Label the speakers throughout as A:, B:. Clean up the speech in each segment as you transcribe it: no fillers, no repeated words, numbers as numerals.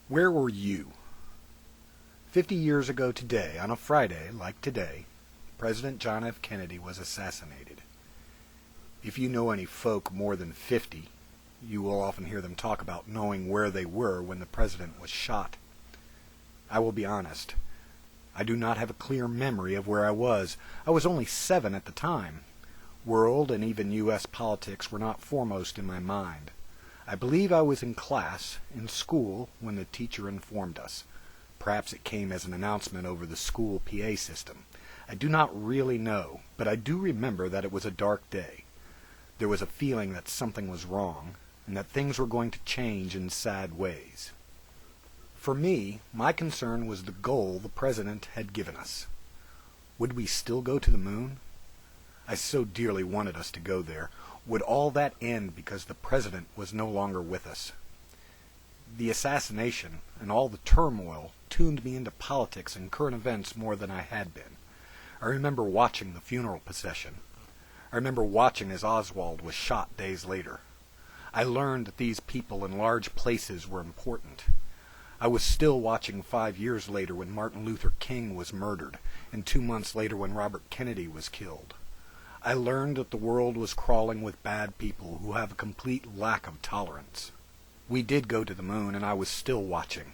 A: Where were you? 50 years ago today, on a Friday like today, President John F. Kennedy was assassinated. If you know any folk more than 50, you will often hear them talk about knowing where they were when the president was shot. I will be honest. I do not have a clear memory of where I was. I was only 7 at the time. World and even U.S. politics were not foremost in my mind. I believe I was in class, in school, when the teacher informed us. Perhaps it came as an announcement over the school PA system. I do not really know, but I do remember that it was a dark day. There was a feeling that something was wrong, and that things were going to change in sad ways. For me, my concern was the goal the president had given us. Would we still go to the moon? I so dearly wanted us to go there. Would all that end because the president was no longer with us? The assassination and all the turmoil tuned me into politics and current events more than I had been. I remember watching the funeral procession. I remember watching as Oswald was shot days later. I learned that these people in large places were important. I was still watching 5 years later when Martin Luther King was murdered, and 2 months later when Robert Kennedy was killed. I learned that the world was crawling with bad people who have a complete lack of tolerance. We did go to the moon, and I was still watching.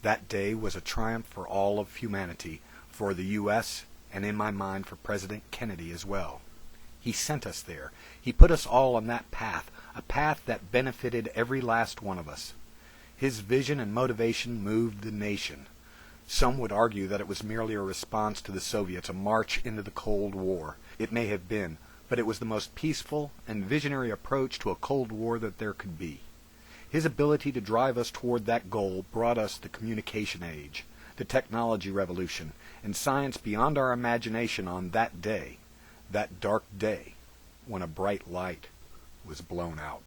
A: That day was a triumph for all of humanity, for the U.S., and in my mind for President Kennedy as well. He sent us there. He put us all on that path, a path that benefited every last one of us. His vision and motivation moved the nation. Some would argue that it was merely a response to the Soviets, a march into the Cold War. It may have been, but it was the most peaceful and visionary approach to a Cold War that there could be. His ability to drive us toward that goal brought us the communication age, the technology revolution, and science beyond our imagination on that day, that dark day, when a bright light was blown out.